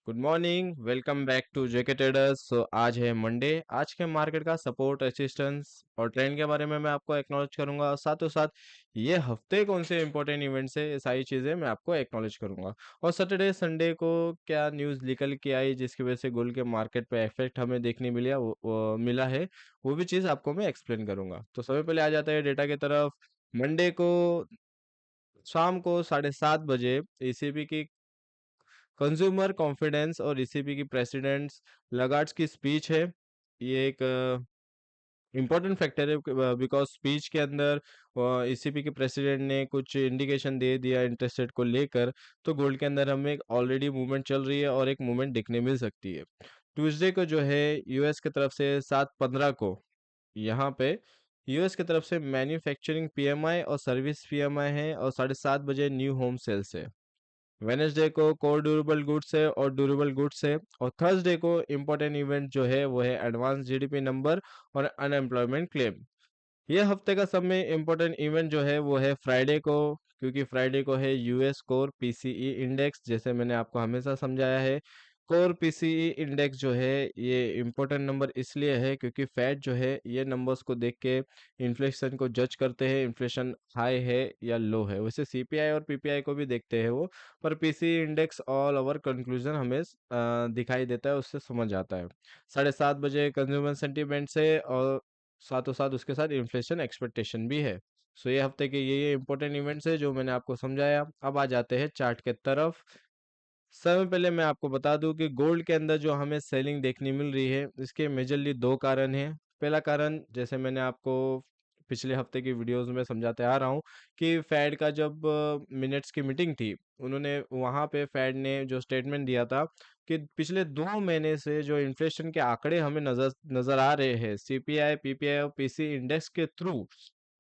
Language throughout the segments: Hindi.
Good morning, welcome back to JK Traders. आज है मंडे। आज के मार्केट का सपोर्ट, रेजिस्टेंस और ट्रेंड के बारे में मैं आपको एक्नॉलेज करूंगा और साथों साथ ये हफ्ते कौन से इंपॉर्टेंट इवेंट्स है, ये सारी चीज़ें मैं आपको एक्नॉलेज करूंगा। और सैटरडे संडे को क्या न्यूज़ निकल के आई जिसकी वजह से गोल्ड के मार्केट पे इफेक्ट हमें देखने मिला वो मिला है, वो भी चीज़ आपको मैं एक्सप्लेन करूंगा। तो सबसे पहले आ जाता है डेटा की तरफ। मंडे को शाम को 7:30 बजे ईसीबी की कंज्यूमर कॉन्फिडेंस और ईसीबी की प्रेसिडेंट्स लगार्ड्स की स्पीच है। ये एक इम्पोर्टेंट फैक्टर है बिकॉज स्पीच के अंदर ईसीबी के प्रेसिडेंट ने कुछ इंडिकेशन दे दिया इंटरेस्ट रेट को लेकर। तो गोल्ड के अंदर हमें ऑलरेडी मूवमेंट चल रही है और एक मूवमेंट दिखने मिल सकती है। ट्यूसडे को जो है यूएस की तरफ से 7:15 को यहाँ पे यूएस की तरफ से मैन्युफैक्चरिंग पीएमआई और सर्विस पीएमआई है और 7:30 बजे न्यू होम सेल्स है। वेनेसडे को कोर ड्यूरेबल गुड्स है और ड्यूरेबल गुड्स है। और थर्सडे को इम्पोर्टेंट इवेंट जो है वो है एडवांस जीडीपी नंबर और अनएम्प्लॉयमेंट क्लेम। ये हफ्ते का सब में इम्पोर्टेंट इवेंट जो है वो है फ्राइडे को, क्योंकि फ्राइडे को है यूएस कोर पीसीई इंडेक्स। जैसे मैंने आपको हमेशा समझाया है, कोर पीसीई इंडेक्स जो है ये इम्पोर्टेंट नंबर इसलिए है क्योंकि फैट जो है ये नंबर्स को देख के इन्फ्लेशन को जज करते हैं, इन्फ्लेशन हाई है या लो है। वैसे सीपीआई और पीपीआई को भी देखते हैं वो, पर PCE index all over conclusion हमें दिखाई देता है, उससे समझ आता है। 7:30 बजे कंज्यूमर सेंटीमेंट से और साथों साथ उसके साथ इन्फ्लेशन एक्सपेक्टेशन भी है। सो ये हफ्ते के ये इंपॉर्टेंट इवेंट्स है जो मैंने आपको समझाया। अब आ जाते हैं चार्ट के तरफ। सबसे पहले मैं आपको बता दूं कि गोल्ड के अंदर जो हमें सेलिंग देखने मिल रही है इसके मेजरली दो कारण हैं। पहला कारण, जैसे मैंने आपको पिछले हफ्ते की वीडियोस में समझाते आ रहा हूँ, कि फेड का जब मिनट्स की मीटिंग थी, उन्होंने वहाँ पे फेड ने जो स्टेटमेंट दिया था कि पिछले 2 महीने से जो इन्फ्लेशन के आंकड़े हमें नजर नजर आ रहे हैं सीपीआई पीपीआई और पीसी इंडेक्स के थ्रू,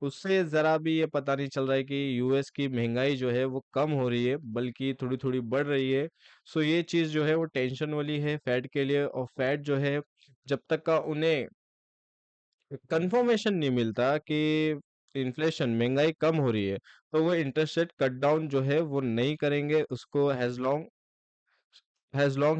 उससे ज़रा भी ये पता नहीं चल रहा है कि यूएस की महंगाई जो है वो कम हो रही है, बल्कि थोड़ी थोड़ी बढ़ रही है। सो ये चीज़ जो है वो टेंशन वाली है फेड के लिए। और फेड जो है, जब तक का उन्हें कंफर्मेशन नहीं मिलता कि इन्फ्लेशन महंगाई कम हो रही है, तो वो इंटरेस्ट रेट कट डाउन जो है वो नहीं करेंगे, उसको हैज लॉन्ग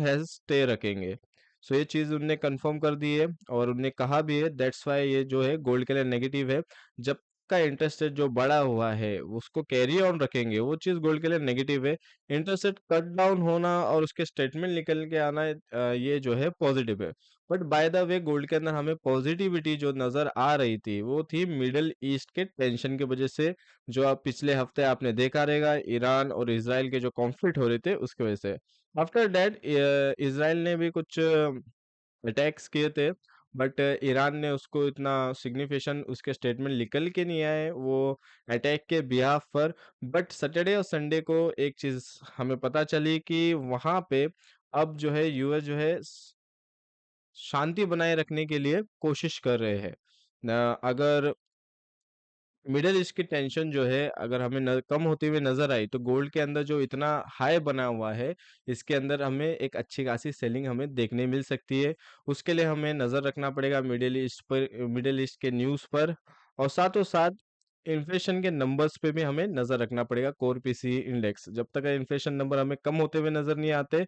हैज स्टे रखेंगे। सो ये चीज उनने कंफर्म कर दी है और उनने कहा भी है, दैट्स वाई ये जो है गोल्ड के लिए नेगेटिव है। जब का इंटरेस्ट रेट जो बढ़ा हुआ है उसको कैरी ऑन रखेंगे, वो चीज गोल्ड के लिए नेगेटिव है। इंटरेस्ट रेट कट डाउन होना और उसके स्टेटमेंट निकल के आना, ये जो है पॉजिटिव है। But by the way gold के अंदर हमें पॉजिटिविटी जो नजर आ रही थी वो थी मिडल ईस्ट के टेंशन की वजह से। जो आप पिछले हफ्ते आपने देखा रहेगा, ईरान और इसराइल के जो कॉन्फ्लिक्ट हो रहे थे उसकी वजह से। आफ्टर दैट इसराइल ने भी कुछ अटैक्स किए थे, बट ईरान ने उसको इतना सिग्निफिकेशन उसके स्टेटमेंट निकल के नहीं आए वो अटैक के बिहाफ पर। बट सैटरडे और संडे को एक चीज हमें पता चली कि वहां पे अब जो है यूएस जो है शांति बनाए रखने के लिए कोशिश कर रहे हैं। अगर मिडिल ईस्ट की टेंशन जो है अगर हमें कम होती हुई नजर आई, तो गोल्ड के अंदर जो इतना हाई बना हुआ है इसके अंदर हमें एक अच्छी खासी सेलिंग हमें देखने मिल सकती है। उसके लिए हमें नजर रखना पड़ेगा मिडिल ईस्ट पर, मिडिल ईस्ट के न्यूज़ पर। और साथों साथ इन्फ्लेशन के नंबर्स पे भी हमें नजर रखना पड़ेगा, कोर पीसी इंडेक्स। जब तक इन्फ्लेशन नंबर हमें कम होते हुए नजर नहीं आते,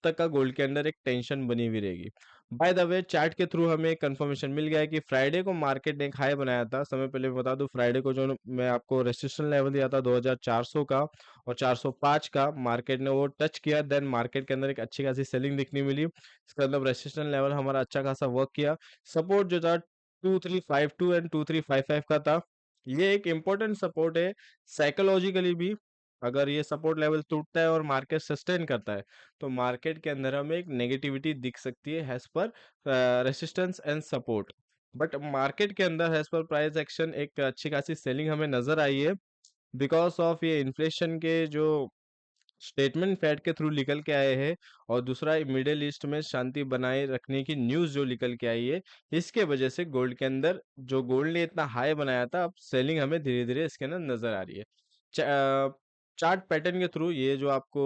तक का गोल्ड के अंदर एक टेंशन बनी हुई रहेगी। बाय द वे चार्ट के थ्रू हमें कंफर्मेशन मिल गया है कि फ्राइडे को मार्केट ने एक हाई बनाया था। समय पहले मैं बता दूं, फ्राइडे को जो मैं आपको रेसिस्टेंस लेवल दिया था 2400 का और 405 का, मार्केट ने वो टच किया। देन मार्केट के अंदर एक अच्छी खासी सेलिंग दिखने मिली। इसका मतलब रेसिस्टेंस लेवल हमारा अच्छा खासा वर्क किया। सपोर्ट जो था 2352 एंड 2355 का था। ये एक इंपॉर्टेंट सपोर्ट है साइकोलॉजिकली भी। अगर ये सपोर्ट लेवल टूटता है और मार्केट सस्टेन करता है, तो मार्केट के अंदर हमें एक नेगेटिविटी दिख सकती है as per resistance and support. But market के अंदर एज पर प्राइस एक्शन एक अच्छी खासी सेलिंग हमें नजर आई है, बिकॉज ऑफ ये इन्फ्लेशन के जो स्टेटमेंट फेड के थ्रू निकल के आए हैं, और दूसरा मिडिल ईस्ट में शांति बनाए रखने की न्यूज जो निकल के आई है। इसके वजह से गोल्ड के अंदर, जो गोल्ड ने इतना हाई बनाया था, अब सेलिंग हमें धीरे धीरे इसके अंदर नजर आ रही है। चार्ट पैटर्न के थ्रू ये जो आपको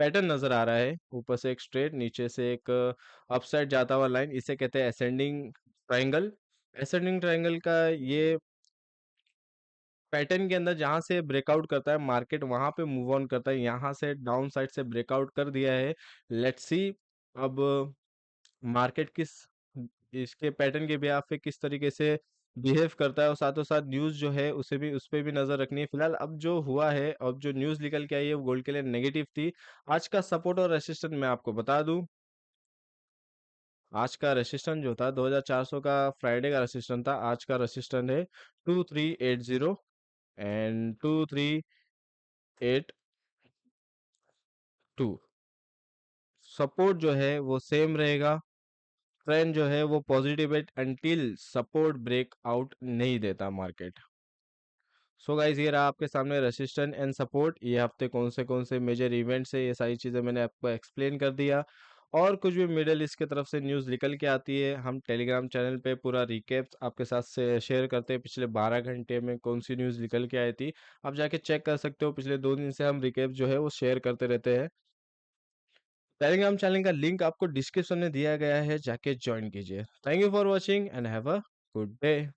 पैटर्न नजर आ रहा है, ऊपर से एक स्ट्रेट, नीचे से एक अपसाइड जाता हुआ लाइन, इसे कहते हैं असेंडिंग ट्रायंगल। असेंडिंग ट्रायंगल का ये पैटर्न के अंदर जहाँ से ब्रेकआउट करता है मार्केट, वहां पे मूव ऑन करता है। यहाँ से डाउन साइड से ब्रेकआउट कर दिया है। लेट्स सी अब मार्केट किस इसके पैटर्न के बिहाफ पे किस तरीके से बिहेव करता है, और साथों साथ न्यूज जो है उसे भी, उस पे भी नजर रखनी है। फिलहाल अब जो हुआ है, अब जो न्यूज निकल के आई है वो गोल्ड के लिए नेगेटिव थी। आज का सपोर्ट और रेसिस्टेंस मैं आपको बता दूं। आज का रेसिस्टेंस जो था 2400 का, फ्राइडे का रेसिस्टेंस था। आज का रेसिस्टेंस है 2380 एंड 2382। सपोर्ट जो है वो सेम रहेगा। ट्रेंड जो है वो पॉजिटिव है अंटिल सपोर्ट ब्रेक आउट नहीं देता मार्केट। सो गाइस, ये रहा आपके सामने रेसिस्टेंस एंड सपोर्ट। ये हफ्ते कौन से मेजर इवेंट्स है, ये सारी चीज़ें मैंने आपको एक्सप्लेन कर दिया। और कुछ भी मिडल ईस्ट की तरफ से न्यूज़ निकल के आती है, हम टेलीग्राम चैनल पे पूरा रिकेप आपके साथ से शेयर करते हैं। पिछले 12 घंटे में कौन सी न्यूज़ निकल के आई थी, आप जाके चेक कर सकते हो। पिछले 2 दिन से हम रिकेप जो है वो शेयर करते रहते हैं। टेलीग्राम चैनल का लिंक आपको डिस्क्रिप्शन में दिया गया है, जाके ज्वाइन कीजिए। Thank you for watching and have a good day.